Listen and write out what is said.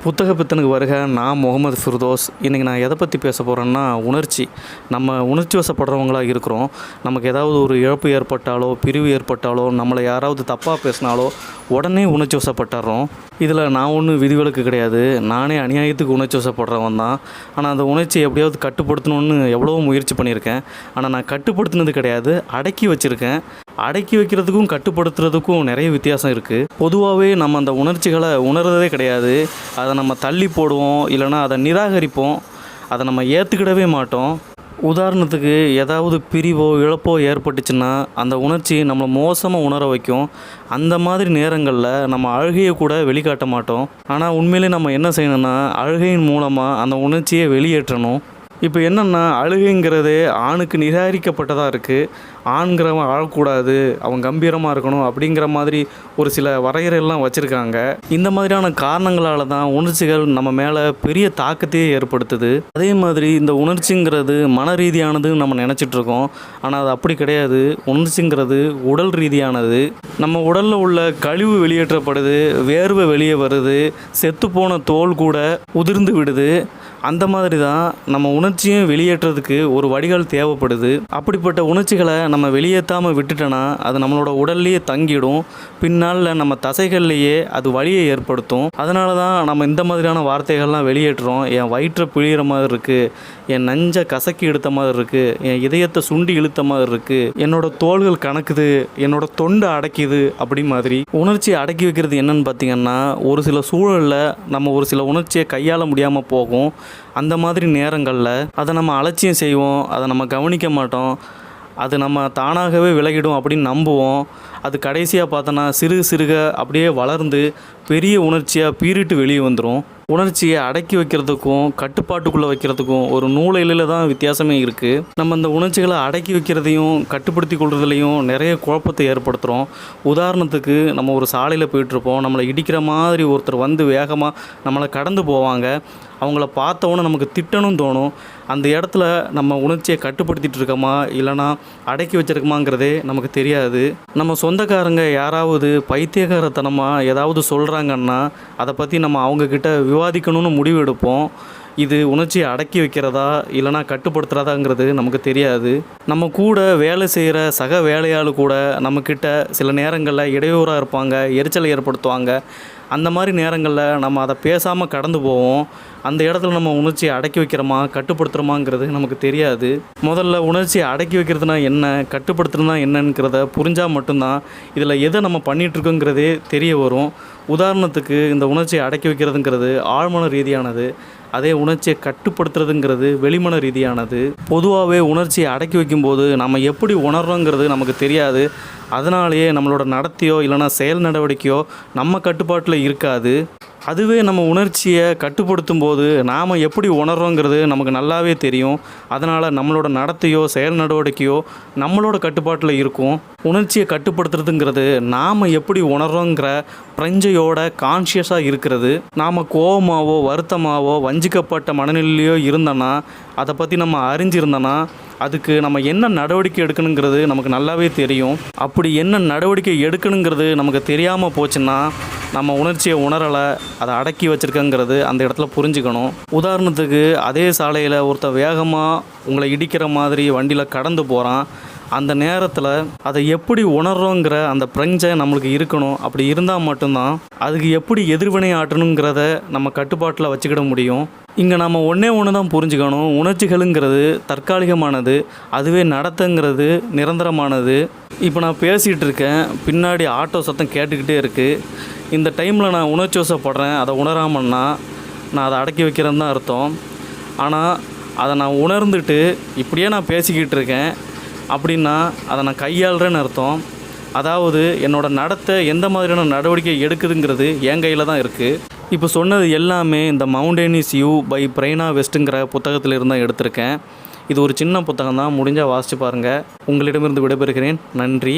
புத்தக பித்தனுக்கு வருக. நான் முகமது ஃபிர்தோஸ். இன்றைக்கி நான் எதை பற்றி பேச போகிறேன்னா, உணர்ச்சி. நம்ம உணர்ச்சி வசப்படுறவங்களாக இருக்கிறோம். நமக்கு ஏதாவது ஒரு இழப்பு ஏற்பட்டாலோ, பிரிவு ஏற்பட்டாலோ, நம்மளை யாராவது தப்பாக பேசினாலோ உடனே உணர்ச்சி வசப்பட்டுறோம். இதில் நான் ஒன்றும் விதிவிலக்கு கிடையாது. நானே அநியாயத்துக்கு உணர்ச்சி வசப்படுறவன் தான். ஆனால் அந்த உணர்ச்சியை எப்படியாவது கட்டுப்படுத்தணும்னு எவ்வளோ முயற்சி பண்ணியிருக்கேன். ஆனால் நான் கட்டுப்படுத்தினது கிடையாது, அடக்கி வச்சுருக்கேன். அடக்கி வைக்கிறதுக்கும் கட்டுப்படுத்துறதுக்கும் நிறைய வித்தியாசம் இருக்குது. பொதுவாகவே நம்ம அந்த உணர்ச்சிகளை உணர்றதே கிடையாது. அதை நம்ம தள்ளி போடுவோம், இல்லைனா அதை நிராகரிப்போம். அதை நம்ம ஏற்றுக்கிடவே மாட்டோம். உதாரணத்துக்கு ஏதாவது பிரிவோ இழப்போ ஏற்பட்டுச்சுன்னா அந்த உணர்ச்சி நம்மளை மோசமாக உணர வைக்கும். அந்த மாதிரி நேரங்களில் நம்ம அழுகையை கூட வெளிக்காட்ட மாட்டோம். ஆனால் உண்மையிலே நம்ம என்ன செய்யணும்னா, அழுகையின் மூலமாக அந்த உணர்ச்சியை வெளியேற்றணும். இப்போ என்னென்னா, அழுகைங்கிறது ஆணுக்கு நிராகரிக்கப்பட்டதாக இருக்குது. ஆண்கிறவன் அழக்கூடாது, அவன் கம்பீரமாக இருக்கணும் அப்படிங்கிற மாதிரி ஒரு சில வரையறையெல்லாம் வச்சுருக்காங்க. இந்த மாதிரியான காரணங்களால் தான் உணர்ச்சிகள் நம்ம மேலே பெரிய தாக்கத்தையே ஏற்படுத்துது. அதே மாதிரி இந்த உணர்ச்சிங்கிறது மன ரீதியானதுன்னு நம்ம நினச்சிட்ருக்கோம். ஆனால் அது அப்படி கிடையாது. உணர்ச்சிங்கிறது உடல் ரீதியானது. நம்ம உடலில் உள்ள கழிவு வெளியேற்றப்படுது, வேர்வை வெளியே வருது, செத்துப்போன தோல் கூட உதிர்ந்து விடுது. அந்த மாதிரி தான் நம்ம உணர்ச்சியும் வெளியேற்றதுக்கு ஒரு வடிகால் தேவைப்படுது. அப்படிப்பட்ட உணர்ச்சிகளை நம்ம வெளியேற்றாமல் விட்டுட்டோன்னா அது நம்மளோட உடல்லையே தங்கிடும். பின்னால் நம்ம தசைகள்லேயே அது வலியை ஏற்படுத்தும். அதனால தான் நம்ம இந்த மாதிரியான வார்த்தைகள்லாம் வெளியேற்றுறோம். என் வயிற்றை பிழிகிற மாதிரி இருக்குது, என் நஞ்சை கசக்கி இழுத்த மாதிரி இருக்குது, என் இதயத்தை சுண்டி இழுத்த மாதிரி இருக்குது, என்னோட தோள்கள் கணக்குது, என்னோட தொண்டை அடைக்குது. அப்படி மாதிரி உணர்ச்சி அடக்கி வைக்கிறது என்னன்னு பார்த்திங்கன்னா, ஒரு சில சூழலில் நம்ம ஒரு சில உணர்ச்சியை கையாள முடியாமல் போகும். அந்த மாதிரி நேரங்களில் அதை நம்ம அலட்சியம் செய்வோம், அதை நம்ம கவனிக்க மாட்டோம். அது நம்ம தானாகவே விலகிடும் அப்படின்னு நம்புவோம். அது கடைசியாக பார்த்தோன்னா சிறுக அப்படியே வளர்ந்து பெரிய உணர்ச்சியாக பீறிட்டு வெளியே வந்துடும். உணர்ச்சியை அடக்கி வைக்கிறதுக்கும் கட்டுப்பாட்டுக்குள்ளே வைக்கிறதுக்கும் ஒரு நூலையில் தான் வித்தியாசமே இருக்குது. நம்ம இந்த உணர்ச்சிகளை அடக்கி வைக்கிறதையும் கட்டுப்படுத்தி கொள்றதுலையும் நிறைய குழப்பத்தை ஏற்படுத்துகிறோம். உதாரணத்துக்கு, நம்ம ஒரு சாலையில் போயிட்டுருப்போம். நம்மளை இடிக்கிற மாதிரி ஒருத்தர் வந்து வேகமாக நம்மளை கடந்து போவாங்க. அவங்கள பார்த்தோன்னே நமக்கு திட்டணும் தோணும். அந்த இடத்துல நம்ம உணர்ச்சியை கட்டுப்படுத்திகிட்டு இருக்கோமா இல்லைனா அடக்கி வச்சுருக்கோமாங்கிறதே நமக்கு தெரியாது. நம்ம சொந்தக்காரங்க யாராவது பைத்தியகாரத்தனமாக ஏதாவது சொல்கிறாங்கன்னா அதை பற்றி நம்ம அவங்கக்கிட்ட விவாதிக்கணும்னு முடிவு எடுப்போம். இது உணர்ச்சியை அடக்கி வைக்கிறதா இல்லைனா கட்டுப்படுத்துகிறதாங்கிறது நமக்கு தெரியாது. நம்ம கூட வேலை செய்கிற சக வேலையாள் கூட நம்மக்கிட்ட சில நேரங்களில் இடையூறாக இருப்பாங்க, எரிச்சலை ஏற்படுத்துவாங்க. அந்த மாதிரி நேரங்களில் நம்ம அதை பேசாமல் கடந்து போவோம். அந்த இடத்துல நம்ம உணர்ச்சியை அடக்கி வைக்கிறோமா கட்டுப்படுத்துகிறோமாங்கிறது நமக்கு தெரியாது. முதல்ல உணர்ச்சியை அடக்கி வைக்கிறதுனா என்ன, கட்டுப்படுத்துறதுனா என்னங்கிறத புரிஞ்சால் மட்டும்தான் இதில் எதை நம்ம பண்ணிகிட்ருக்கோங்கிறதே தெரிய வரும். உதாரணத்துக்கு, இந்த உணர்ச்சியை அடக்கி வைக்கிறதுங்கிறது ஆழ்மன ரீதியானது. அதே உணர்ச்சியை கட்டுப்படுத்துறதுங்கிறது வெளிமன ரீதியானது. பொதுவாகவே உணர்ச்சியை அடக்கி வைக்கும்போது நம்ம எப்படி உணர்றோங்கிறது நமக்கு தெரியாது. அதனாலேயே நம்மளோட நடத்தையோ இல்லைனா செயல் நடவடிக்கையோ நம்ம கட்டுப்பாட்டில் இருக்காது. அதுவே நம்ம உணர்ச்சியை கட்டுப்படுத்தும் போது நாம் எப்படி உணர்றோங்கிறது நமக்கு நல்லாவே தெரியும். அதனால் நம்மளோட நடத்தையோ செயல் நடவடிக்கையோ நம்மளோட கட்டுப்பாட்டில் இருக்கும். உணர்ச்சியை கட்டுப்படுத்துறதுங்கிறது நாம் எப்படி உணர்றோங்கிற பிரஞ்சையோட கான்ஷியஸாக இருக்கிறது. நாம் கோபமாவோ வருத்தமாவோ வஞ்சிக்கப்பட்ட மனநிலையோ இருந்தோன்னா, அதை பற்றி நம்ம அறிஞ்சிருந்தோன்னா அதுக்கு நம்ம என்ன நடவடிக்கை எடுக்கணுங்கிறது நமக்கு நல்லாவே தெரியும். அப்படி என்ன நடவடிக்கை எடுக்கணுங்கிறது நமக்கு தெரியாமல் போச்சுன்னா நம்ம உணர்ச்சியை உணரலை, அதை அடக்கி வச்சுருக்கங்கிறது அந்த இடத்துல புரிஞ்சுக்கணும். உதாரணத்துக்கு, அதே சாலையில் ஒருத்தர் வேகமாக உங்களை இடிக்கிற மாதிரி வண்டியில் கடந்து போகிறான். அந்த நேரத்தில் அதை எப்படி உணர்றோங்கிற அந்த பிரஞ்சை நம்மளுக்கு இருக்கணும். அப்படி இருந்தால் மட்டும்தான் அதுக்கு எப்படி எதிர்வினை ஆட்டணுங்கிறத நம்ம கட்டுப்பாட்டில் வச்சுக்கிட முடியும். இங்கே நம்ம ஒன்று தான் புரிஞ்சுக்கணும். உணர்ச்சிகளுங்கிறது தற்காலிகமானது, அதுவே நடத்தைங்கிறது நிரந்தரமானது. இப்போ நான் பேசிகிட்டு இருக்கேன், பின்னாடி ஆட்டோ சத்தம் கேட்டுக்கிட்டே இருக்குது. இந்த டைமில் நான் உணர்ச்சி வசப்படுறேன், அதை உணராமன்னா நான் அதை அடக்கி வைக்கிறேன்னு தான் அர்த்தம். ஆனால் அதை நான் உணர்ந்துட்டு இப்படியே நான் பேசிக்கிட்டு இருக்கேன் அப்படின்னா அதை நான் கையாளுறேன்னு அர்த்தம். அதாவது என்னோடய நடத்தை எந்த மாதிரியான நடவடிக்கை எடுக்குதுங்கிறது என் கையில் தான் இருக்குது. இப்போ சொன்னது எல்லாமே இந்த மவுண்டன் இஸ் யூ பை பிரைனா வெஸ்ட்டுங்கிற புத்தகத்தில் இருந்தால் எடுத்திருக்கேன். இது ஒரு சின்ன புத்தகம் தான், முடிஞ்சால் வாசித்து பாருங்கள். உங்களிடமிருந்து விடைபெறுகிறேன். நன்றி.